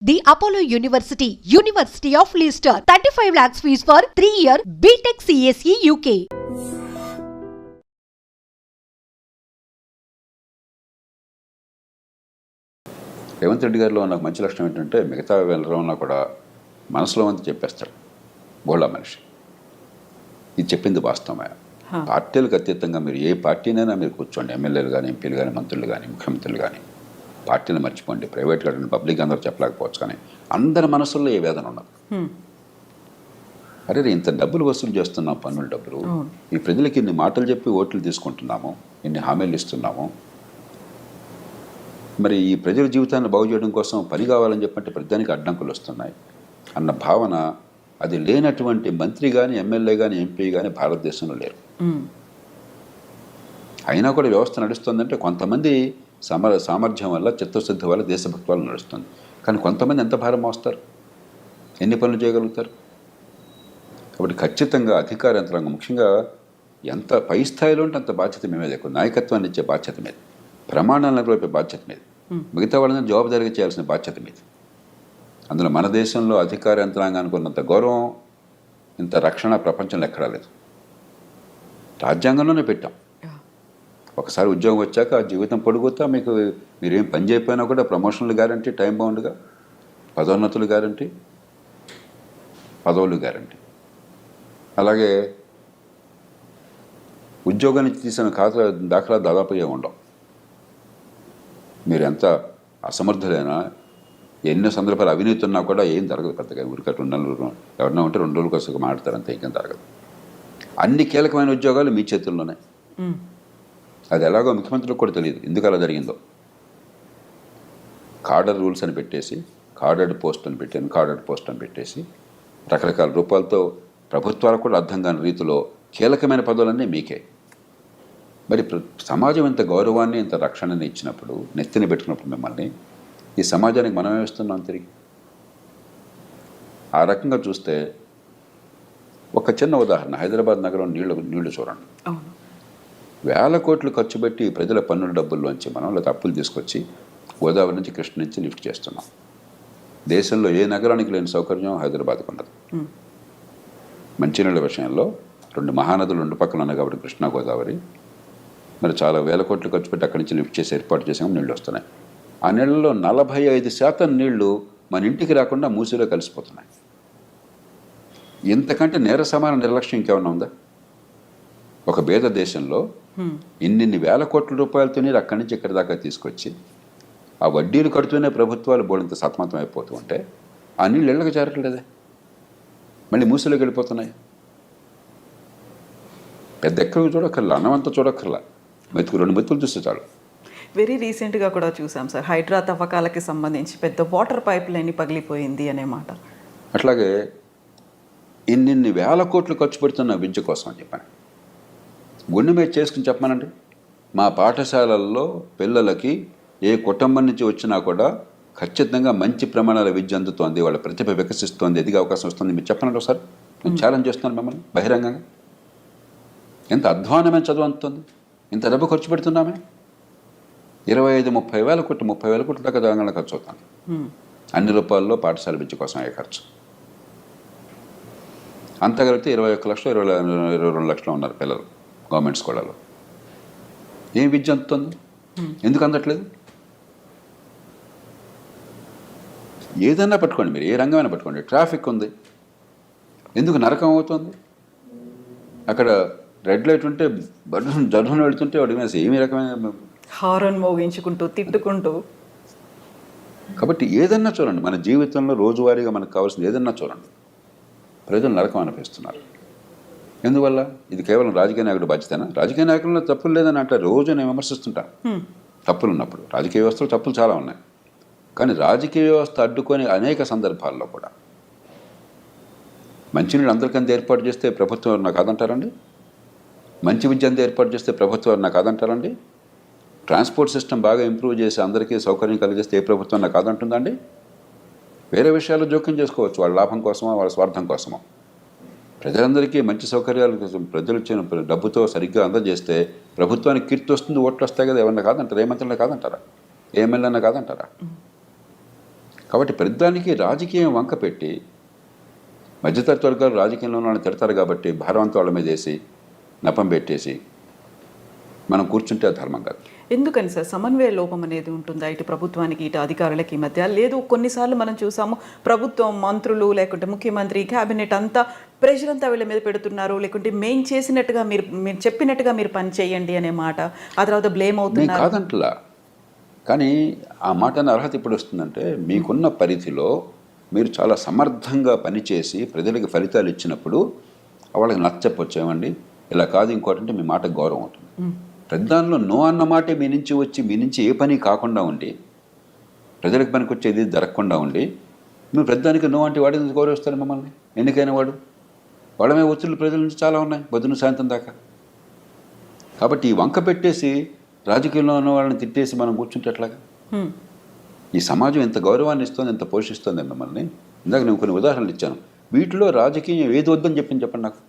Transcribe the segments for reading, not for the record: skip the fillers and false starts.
The Apollo University, University of Leicester. 35 lakhs fees for 3-year BTech CSE UK. Revanth Reddy గారిలో నాకు మంచి లక్షణం ఏంటంటే మిగతా వెళ్ళడంలో కూడా మనసులో అంతా చెప్పేస్తాడు. బోళ్ళ మనిషి. ఇది చెప్పింది వాస్తవమే. పార్టీలకు అతీతంగా మీరు ఏ పార్టీనైనా మీరు కూర్చోండి, ఎమ్మెల్యేలు కానీ, ఎంపీలు కానీ, మంత్రులు కానీ, ముఖ్యమంత్రులు కానీ, పార్టీలు మర్చిపోండి. ప్రైవేట్ కానీ పబ్లిక్ అందరూ చెప్పలేకపోవచ్చు, కానీ అందరి మనసుల్లో ఏ వేదన ఉన్నది. అరే ఇంత డబ్బులు వసూలు చేస్తున్నాం, పన్నుల డబ్బులు, ఈ ప్రజలకి ఇన్ని మాటలు చెప్పి ఓట్లు తీసుకుంటున్నాము, ఇన్ని హామీలు ఇస్తున్నాము, మరి ఈ ప్రజల జీవితాన్ని బాగు చేయడం కోసం పని కావాలని చెప్పంటే ప్రతిదానికి అడ్డంకులు వస్తున్నాయి అన్న భావన అది లేనటువంటి మంత్రి కానీ, ఎమ్మెల్యే కానీ, ఎంపీ కానీ భారతదేశంలో లేరు. అయినా కూడా వ్యవస్థ నడుస్తుందంటే కొంతమంది సామర్థ్యం వల్ల, చిత్తశుద్ధి వల్ల, దేశభక్తి వల్ల నడుస్తుంది. కానీ కొంతమంది ఎంత భారం మోస్తారు, ఎన్ని పనులు చేయగలుగుతారు? కాబట్టి ఖచ్చితంగా అధికార యంత్రాంగం ముఖ్యంగా ఎంత పై స్థాయిలో ఉంటే అంత బాధ్యత మేమే ఎక్కువ. నాయకత్వాన్ని ఇచ్చే బాధ్యత మీద, ప్రమాణాలను నెరవేర్పే బాధ్యత మీద, మిగతా వాళ్ళని జవాబుదారీగా చేయాల్సిన బాధ్యత మీద. అందులో మన దేశంలో అధికార యంత్రాంగానికి ఉన్నంత గౌరవం, ఇంత రక్షణ ప్రపంచంలో ఎక్కడా లేదు. రాజ్యాంగంలోనే పెట్టాం. ఒకసారి ఉద్యోగం వచ్చాక ఆ జీవితం పొడుగుతా మీకు మీరేం పని చేయకపోయినా కూడా ప్రమోషన్లు గ్యారంటీ, టైం బౌండ్గా, పదోన్నతులు గ్యారంటీ, పదవులు గ్యారంటీ. అలాగే ఉద్యోగాన్ని తీసిన దాఖలా దాదాపు ఏ ఉండవు. మీరు ఎంత అసమర్థులైనా, ఎన్నో సందర్భాలు అవినీతి ఉన్నా కూడా ఏం జరగదు పెద్దగా. ఊరికే 2 నెలలు ఎవరన్నా ఉంటే 2 రోజుల కోసం మాట్లాడతారు, అంతే, ఇంకేం జరగదు. అన్ని కీలకమైన ఉద్యోగాలు మీ చేతుల్లోనే. అది ఎలాగో ముఖ్యమంత్రులకు కూడా తెలియదు ఎందుకు అలా జరిగిందో. కార్డర్ రూల్స్ అని పెట్టేసి, కార్డర్డ్ పోస్ట్ అని పెట్టాను, కార్డర్డ్ పోస్ట్ అని పెట్టేసి రకరకాల రూపాలతో ప్రభుత్వాలకు కూడా అర్థం కాని రీతిలో కీలకమైన పదవులన్నీ మీకే. మరి సమాజం ఇంత గౌరవాన్ని, ఇంత రక్షణని ఇచ్చినప్పుడు, నెత్తిని పెట్టుకున్నప్పుడు మిమ్మల్ని, ఈ సమాజానికి మనమే ఇస్తున్నాం తిరిగి. ఆ రకంగా చూస్తే ఒక చిన్న ఉదాహరణ, హైదరాబాద్ నగరం నీళ్లు చూడండి. వేల కోట్లు ఖర్చు పెట్టి ప్రజల పన్నుల డబ్బుల్లోంచి మనం లేదా అప్పులు తీసుకొచ్చి గోదావరి నుంచి, కృష్ణ నుంచి లిఫ్ట్ చేస్తున్నాం. దేశంలో ఏ నగరానికి లేని సౌకర్యం హైదరాబాద్కు ఉన్నది. మంచినీళ్ళ విషయంలో 2 మహానదులు 2 పక్కన ఉన్నాయి కాబట్టి కృష్ణా, గోదావరి, మరి చాలా వేల కోట్లు ఖర్చు పెట్టి అక్కడి నుంచి లిఫ్ట్ చేసి ఏర్పాటు చేసాము, నీళ్ళు వస్తున్నాయి. ఆ నీళ్ళలో 45% నీళ్లు మన ఇంటికి రాకుండా మూసిలో కలిసిపోతున్నాయి. ఇంతకంటే నేర సమాన నిర్లక్ష్యం ఇంకేమన్నా ఉందా? ఒక పేద దేశంలో ఇన్ని వేల కోట్ల రూపాయలతో నీరు అక్కడి నుంచి ఇక్కడి దాకా తీసుకొచ్చి ఆ వడ్డీలు కడుతూనే ప్రభుత్వాలు బోడంత సతమతం అయిపోతూ ఉంటే ఆ నీళ్ళు ఇళ్ళకి చేరట్లేదే, మళ్ళీ మూసిలోకి వెళ్ళిపోతున్నాయి. పెద్ద ఎక్కడికి చూడక్కర్లా, అన్నమంతా చూడక్కర్లా, 2 మెతుకులు చూస్తే చాలు. వెరీ రీసెంట్గా కూడా చూసాం సార్, హైడ్రా తవ్వకాలకి సంబంధించి పెద్ద వాటర్ పైప్ లైన్ పగిలిపోయింది అనే మాట. అట్లాగే ఇన్ని వేల కోట్లు ఖర్చు పెడుతున్న విద్య కోసం అని చెప్పాను. గుండె మీద చేసుకుని చెప్పానండి, మా పాఠశాలల్లో పిల్లలకి ఏ కుటుంబం నుంచి వచ్చినా కూడా ఖచ్చితంగా మంచి ప్రమాణాల విద్య అందుతోంది, వాళ్ళ ప్రతిభ వికసిస్తోంది, ఎదిగే అవకాశం వస్తుంది. మీరు చెప్పనండి ఒకసారి, నేను ఛాలెంజ్ చేస్తున్నాను మిమ్మల్ని బహిరంగంగా. ఎంత అధ్వానమైన చదువు అందుతుంది, ఇంత డబ్బు ఖర్చు పెడుతున్నామే. 25-30 వేల కోట్లు, 30 వేల కోట్ల దాకా తెలంగాణ ఖర్చు అవుతుంది. అన్ని రూపాయల్లో పాఠశాల విద్య కోసం అయ్యే ఖర్చు. అంతా కలిపితే 21 లక్షలు, 22 లక్షలు ఉన్నారు పిల్లలు గవర్నమెంట్ స్కూళ్ళలో. ఏం విద్య అందుతుంది? ఎందుకు అందట్లేదు? ఏదన్నా పట్టుకోండి, మీరు ఏ రంగమైనా పట్టుకోండి. ట్రాఫిక్ ఉంది, ఎందుకు నరకం అవుతుంది? అక్కడ రెడ్ లైట్ ఉంటే జర్మన్ వెళుతుంటే వాడి మీద ఏమి రకమైన హారన్ మోగించుకుంటూ, తిట్టుకుంటూ. కాబట్టి ఏదన్నా చూడండి, మన జీవితంలో రోజువారీగా మనకు కావాల్సింది ఏదన్నా చూడండి, ప్రజలు నరకం అనిపిస్తున్నారు. ఎందువల్ల? ఇది కేవలం రాజకీయ నాయకుడు బాధ్యతనా? రాజకీయ నాయకుల్లో తప్పులు లేదని అంటే రోజు నేను విమర్శిస్తుంటాను. తప్పులు ఉన్నప్పుడు రాజకీయ వ్యవస్థలో తప్పులు చాలా ఉన్నాయి, కానీ రాజకీయ వ్యవస్థ అడ్డుకొని అనేక సందర్భాల్లో కూడా మంచినీళ్ళు అందరికంతా ఏర్పాటు చేస్తే ప్రభుత్వం నాకు కాదంటారండి? మంచి విద్య అంతా ఏర్పాటు చేస్తే ప్రభుత్వం నాకు కాదంటారండి? ట్రాన్స్పోర్ట్ సిస్టమ్ బాగా ఇంప్రూవ్ చేసి అందరికీ సౌకర్యం కలిగిస్తే ఏ ప్రభుత్వం నాకు కాదంటుందండి? వేరే విషయాలు జోక్యం చేసుకోవచ్చు, వాళ్ళ లాభం కోసమో వాళ్ళ స్వార్థం కోసమో. ప్రజలందరికీ మంచి సౌకర్యాల కోసం ప్రజలు ఇచ్చిన డబ్బుతో సరిగ్గా అందజేస్తే ప్రభుత్వానికి కీర్తి వస్తుంది, ఓట్లు వస్తాయి కదా. ఏమన్నా కాదంటారా? ఏ మంత్రులన్నా కాదంటారా? ఏ ఎమ్మెల్యేనా కాదంటారా? కాబట్టి ప్రతిదానికి రాజకీయం వంక పెట్టి మధ్యతరగతి వర్గాలు రాజకీయంలో వాళ్ళని తిడతారు కాబట్టి భారవంత వాళ్ళ మీద వేసి నపం పెట్టేసి మనం కూర్చుంటే అది ధర్మం కాదు. ఎందుకని సార్ సమన్వయ లోపం అనేది ఉంటుందా ఇటు ప్రభుత్వానికి ఇటు అధికారులకి మధ్య? లేదు, కొన్నిసార్లు మనం చూసాము ప్రభుత్వం, మంత్రులు లేకుంటే ముఖ్యమంత్రి, క్యాబినెట్ అంతా ప్రెషర్ అంతా వీళ్ళ మీద పెడుతున్నారు, లేకుంటే మేము చేసినట్టుగా మీరు చెప్పినట్టుగా మీరు పని చేయండి అనే మాట, ఆ తర్వాత బ్లేమ్ అవుతున్నారు. కాదంటలా, కానీ ఆ మాట అనే అర్హత ఇప్పుడు వస్తుందంటే మీకున్న పరిధిలో మీరు చాలా సమర్థంగా పనిచేసి ప్రజలకు ఫలితాలు ఇచ్చినప్పుడు వాళ్ళకి నచ్చపొచ్చామండి, ఇలా కాదు ఇంకోటి అంటే మీ మాటకు గౌరవం ఉంటుంది. ప్రధానంలో నో అన్న మాటే మీ నుంచి వచ్చి మీ నుంచి ఏ పని కాకుండా ఉండి ప్రజలకు పనికి వచ్చేది జరగకుండా ఉండి మీరు ప్రధానికి నో అంటే వాడి నుంచి గౌరవిస్తారు మమ్మల్ని? ఎన్నికైన వాడమే ఒత్తిళ్ళు ప్రజల నుంచి చాలా ఉన్నాయి పొద్దున్న సాయంత్రం దాకా. కాబట్టి ఈ వంక పెట్టేసి రాజకీయంలో ఉన్న వాళ్ళని తిట్టేసి మనం కూర్చుంటే ఎట్లాగా? ఈ సమాజం ఎంత గౌరవాన్ని ఇస్తుంది, ఎంత పోషిస్తుంది మిమ్మల్ని. ఇందాక నేను కొన్ని ఉదాహరణలు ఇచ్చాను. వీటిలో రాజకీయం ఏది వద్దని చెప్పండి నాకు.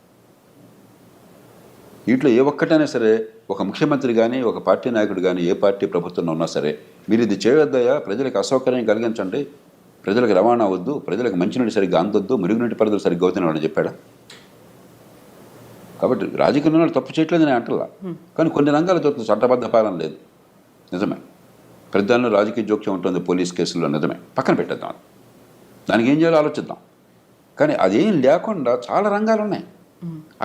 వీటిలో ఏ ఒక్కటైనా సరే ఒక ముఖ్యమంత్రి కానీ ఒక పార్టీ నాయకుడు కానీ ఏ పార్టీ ప్రభుత్వంలో ఉన్నా సరే మీరు ఇది చేయవద్దయా, ప్రజలకు అసౌకర్యం కలిగించండి, ప్రజలకు రవాణా వద్దు, ప్రజలకు మంచినీటి సరిగ్గా అందొద్దు, మురుగునీటి పరిధులు సరిగ్గా అవుతున్నాడు చెప్పాడా? కాబట్టి రాజకీయంలో తప్పు చేయట్లేదు నేను అంటలా, కానీ కొన్ని రంగాలు దొరుకుతుంది చట్టబద్ధ పాలన లేదు, నిజమే. ప్రధానంలో రాజకీయ జోక్యం ఉంటుంది పోలీస్ కేసుల్లో, నిజమే. పక్కన పెట్టేద్దాం, దానికి ఏం చేయాలో ఆలోచిద్దాం. కానీ అదేం లేకుండా చాలా రంగాలు ఉన్నాయి.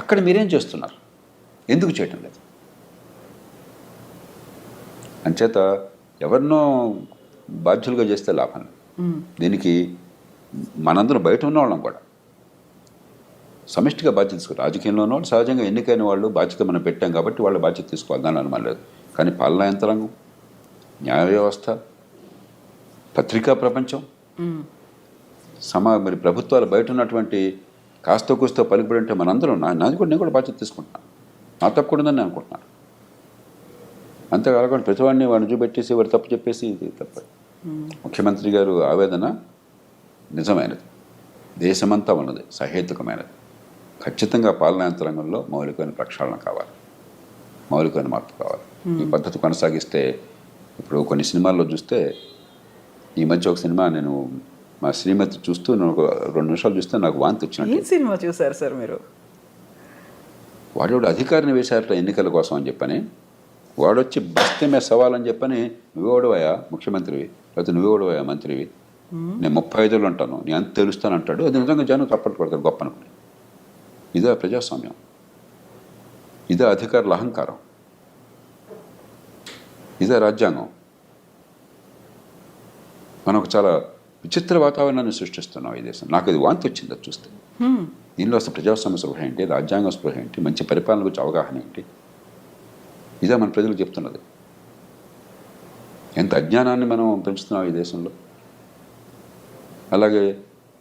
అక్కడ మీరేం చేస్తున్నారు, ఎందుకు చేయటం లేదు? అంచేత ఎవరినో బాధ్యులుగా చేస్తే లాభం లేదు. దీనికి మనందరం బయట ఉన్న వాళ్ళం కూడా సమిష్టిగా బాధ్యత తీసుకోవాలి. రాజకీయంలో ఉన్న వాళ్ళు సహజంగా ఎన్నికైన వాళ్ళు బాధ్యత మనం పెట్టాం కాబట్టి వాళ్ళ బాధ్యత తీసుకోవాలి, దాని అనుమానం లేదు. కానీ పాలనా యంత్రాంగం, న్యాయ వ్యవస్థ, పత్రికా ప్రపంచం, మరి ప్రభుత్వాలు బయట ఉన్నటువంటి కాస్త కూస్తో పలుకుబడి ఉంటే మనందరం నాది కూడా నేను కూడా బాధ్యత తీసుకుంటున్నాను, నా తప్పకూడదని నేను అనుకుంటున్నాను. అంతేకాకుండా ప్రతివాడిని వాడిని చూపెట్టేసి వాడు తప్పు చెప్పేసి ఇది తప్ప. ముఖ్యమంత్రి గారు ఆవేదన నిజమైనది, దేశమంతా ఉన్నది, సహేతుకమైనది. ఖచ్చితంగా పాలనా యంత్రాంగంలో మౌలికమైన ప్రక్షాళన కావాలి, మౌలికమైన మార్పు కావాలి. ఈ పద్ధతి కొనసాగిస్తే ఇప్పుడు కొన్ని సినిమాల్లో చూస్తే, ఈ మధ్య ఒక సినిమా నేను మా శ్రీమతి చూస్తూ నేను ఒక 2 నిమిషాలు చూస్తే నాకు వాంతి వచ్చినట్టు. ఏ సినిమా చూసారు సార్ మీరు? వాడు అధికారిని వేశారట ఎన్నికల కోసం అని చెప్పని, వాడొచ్చి బస్తమే సవాలని చెప్పని, నువ్వెవడవయా ముఖ్యమంత్రివి, లేకపోతే నువ్వెవడవయా మంత్రివి, నేను 35 ఏళ్ళు ఉంటాను, నేను అంత తెలుస్తాను అంటాడు. అది నిజంగా జనం తప్పట్టు పడతారు గొప్ప అనుకుని. ఇదే ప్రజాస్వామ్యం, ఇదే అధికారుల అహంకారం, ఇదే రాజ్యాంగం. మనం ఒక చాలా విచిత్ర వాతావరణాన్ని సృష్టిస్తున్నాం ఈ దేశం. నాకు ఇది వాంతి వచ్చింది అది చూస్తే. దీనిలో అసలు ప్రజాస్వామ్య స్పృహ ఏంటి, రాజ్యాంగ స్పృహ ఏంటి, మంచి పరిపాలన గురించి అవగాహన ఏంటి, ఇదే మన ప్రజలకు చెప్తున్నది. ఎంత అజ్ఞానాన్ని మనం పెంచుతున్నాం ఈ దేశంలో. అలాగే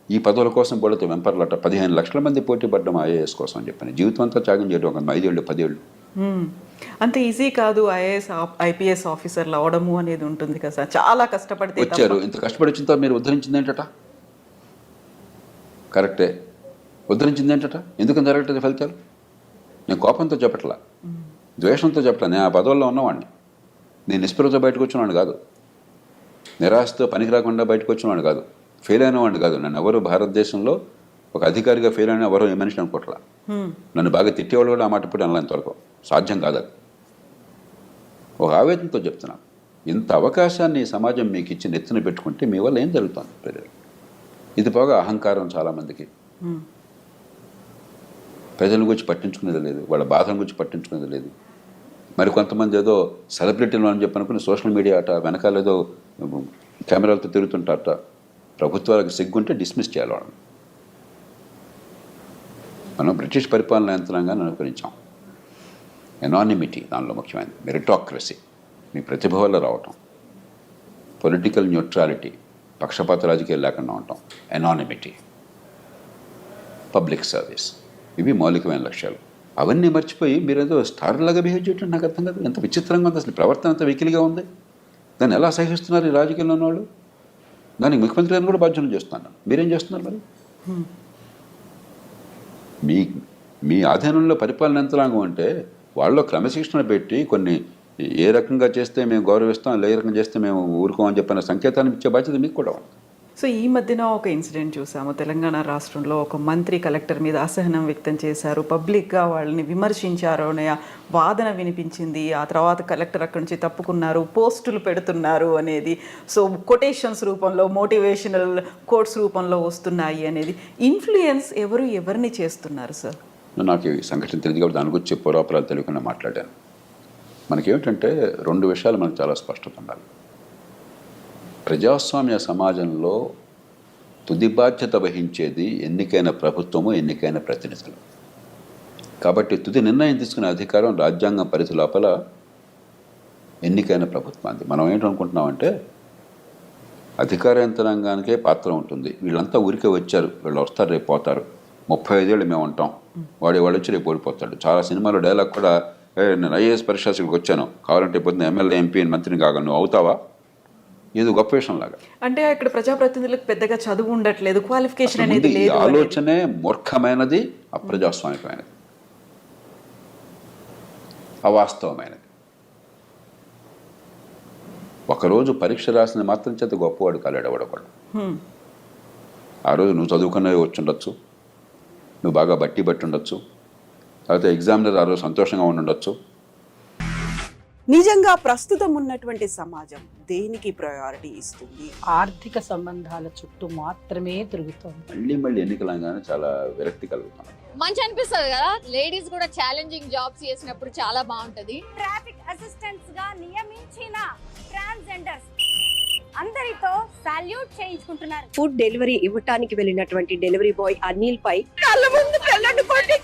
ఈ పదవుల కోసం పడితే వెంపర్లట 15 లక్షల మంది పోటీ పడ్డం ఐఏఎస్ కోసం అని చెప్పని, జీవితం అంతా త్యాగం చేయడం, ఒక 5 ఏళ్ళు 10 ఏళ్ళు. అంత ఈజీ కాదు ఐఏఎస్ ఐపీఎస్ ఆఫీసర్లు అవడము అనేది ఉంటుంది కదా సార్, చాలా కష్టపడితే వచ్చారు. ఇంత కష్టపడి వచ్చిన తర్వాత మీరు ఉద్ధరించింది ఏంటట? కరెక్టే, ఉద్ధరించింది ఏంటట? ఎందుకని జరగట్లేదు ఫలితాలు? నేను కోపంతో చెప్పట్లా, ద్వేషంతో చెప్పట్లా. నేను ఆ పదవుల్లో ఉన్నవాడిని, నేను నిస్పృహతో బయటకు వచ్చినవాడిని కాదు, నిరాశతో పనికి రాకుండా బయటకు వచ్చినవాడిని కాదు, ఫెయిల్ అయిన వాడిని కాదు. నన్ను ఎవరు భారతదేశంలో ఒక అధికారిగా ఫెయిల్ అయిన ఎవరో ఏ మనిషిని అనుకోవట్లా. నన్ను బాగా తిట్టేవాళ్ళు కూడా ఆ మాట ఇప్పుడు అనలా, ఇంతవరకు సాధ్యం కాదు. అది ఒక ఆవేదనతో చెప్తున్నాను. ఇంత అవకాశాన్ని సమాజం మీకు ఇచ్చి నెత్తిన పెట్టుకుంటే మీ వల్ల ఏం జరుగుతుంది ప్రజలు? ఇది పోగా అహంకారం చాలామందికి. ప్రజల గురించి పట్టించుకునేది లేదు, వాళ్ళ బాధల గురించి పట్టించుకునేది లేదు. మరి కొంతమంది ఏదో సెలబ్రిటీలు అని చెప్పి అనుకుని సోషల్ మీడియా అట వెనకాల ఏదో కెమెరాలతో తిరుగుతుంటారట. ప్రభుత్వాలకు సిగ్గుంటే డిస్మిస్ చేయాలి వాళ్ళని. మనం బ్రిటిష్ పరిపాలన యంత్రాంగాన్ని అనుకరించాం. ఎనానిమిటీ దానిలో ముఖ్యమైనది, మెరిటాక్రసీ, మీ ప్రతిభ వల్ల రావటం, పొలిటికల్ న్యూట్రాలిటీ, పక్షపాత రాజకీయాలు లేకుండా ఉండటం, ఎనానిమిటీ, పబ్లిక్ సర్వీస్, ఇవి మౌలికమైన లక్ష్యాలు. అవన్నీ మర్చిపోయి మీరేదో స్టార్లాగా బిహేవ్ చేయటం నాకు అర్థం కాదు. ఎంత విచిత్రంగా ఉంది అసలు, ప్రవర్తన అంత వెకిలిగా ఉంది. దాన్ని ఎలా సహిస్తున్నారు ఈ రాజకీయంలో ఉన్నవాళ్ళు? దానికి ముఖ్యమంత్రి గారిని కూడా బాధ్యతలు చేస్తున్నాను. మీరేం చేస్తున్నారు మరి? మీ ఆధీనంలో పరిపాలన యంత్రాంగం అంటే వాళ్ళలో క్రమశిక్షణ పెట్టి కొన్ని ఏ రకంగా చేస్తే మేము గౌరవిస్తాం, ఏ రకంగా చేస్తే మేము ఊరుకోమని చెప్పిన సంకేతాన్ని ఇచ్చే బాధ్యత మీకు కూడా ఉంది. సో ఈ మధ్యన ఒక ఇన్సిడెంట్ చూసాము. తెలంగాణ రాష్ట్రంలో ఒక మంత్రి కలెక్టర్ మీద అసహనం వ్యక్తం చేశారు, పబ్లిక్గా వాళ్ళని విమర్శించారు అనే వాదన వినిపించింది. ఆ తర్వాత కలెక్టర్ అక్కడి నుంచి తప్పుకున్నారు, పోస్టులు పెడుతున్నారు అనేది, సో కొటేషన్స్ రూపంలో, మోటివేషనల్ కోట్స్ రూపంలో వస్తున్నాయి అనేది. ఇన్ఫ్లుయెన్స్ ఎవరిని చేస్తున్నారు సార్? నాకు ఈ సంఘటన తెలియదు కాబట్టి దాని గురించి పూర్వాపరాలు తెలియకుండా మాట్లాడాను. మనకేమిటంటే 2 విషయాలు మనకు చాలా స్పష్టత ఉండాలి. ప్రజాస్వామ్య సమాజంలో తుది బాధ్యత వహించేది ఎన్నికైన ప్రభుత్వము, ఎన్నికైన ప్రతినిధులు. కాబట్టి తుది నిర్ణయం తీసుకునే అధికారం రాజ్యాంగం పరిధి లోపల ఎన్నికైన ప్రభుత్వానికి. మనం ఏంటనుకుంటున్నామంటే అధికార యంత్రాంగానికే పాత్ర ఉంటుంది, వీళ్ళంతా ఊరికే వచ్చారు, వీళ్ళు వస్తారు రేపు పోతారు, 35 ఏళ్ళు మేము ఉంటాం, వాడు వచ్చి రేపు ఓడిపోతాడు. చాలా సినిమాలో డైలాగ్ కూడా, నేను ఐఏఎస్ పరీక్షలకు వచ్చాను, కావాలంటే పొద్దున్న ఎమ్మెల్యే, ఎంపీ, మంత్రిని కాగా నువ్వు అవుతావా, ఏదో గొప్ప విషయం లాగా. అంటే ఇక్కడ ప్రజాప్రతినిధులకు పెద్దగా చదువు ఉండట్లేదు, క్వాలిఫికేషన్ అనేది ఈ లేదు. ఆలోచనే మూర్ఖమైనది, అప్రజాస్వామికమైనది, అవాస్తవమైనది. ఒకరోజు పరీక్ష రాసిన మాత్రం చేత గొప్పవాడు కాలేడు ఎవడొకడు. ఆ రోజు నువ్వు చదువుకున్నవి వచ్చి ఉండొచ్చు, నువ్వు బాగా బట్టి ఉండొచ్చు, లేకపోతే ఎగ్జామినర్ ఆ రోజు సంతోషంగా ఉండొచ్చు. నిజంగా ప్రస్తుతం ఉన్నటువంటి సమాజం దేనికి ప్రయారిటీ ఇస్తుంది? ఆర్థిక సంబంధాల చుట్టూ మాత్రమే తిరుగుతోంది. మళ్ళీ ఎన్నికలంగానే చాలా విరక్తి కలుగుతాను. మంచి అనిపిస్తుంది కదా, లేడీస్ కూడా ఛాలెంజింగ్ జాబ్స్ చేసినప్పుడు చాలా బాగుంటది. ట్రాఫిక్ అసిస్టెంట్స్ గా నియమించిన ట్రాన్స్జెండర్స్ అందరితో సాల్యూట్ చేయించుకుంటున్నారు. ఫుడ్ డెలివరీ ఇవ్వటానికి వెళ్ళినటువంటి డెలివరీ బాయ్ అనిల్ పై కళ్ళ ముందు పెళ్ళంటుకోండి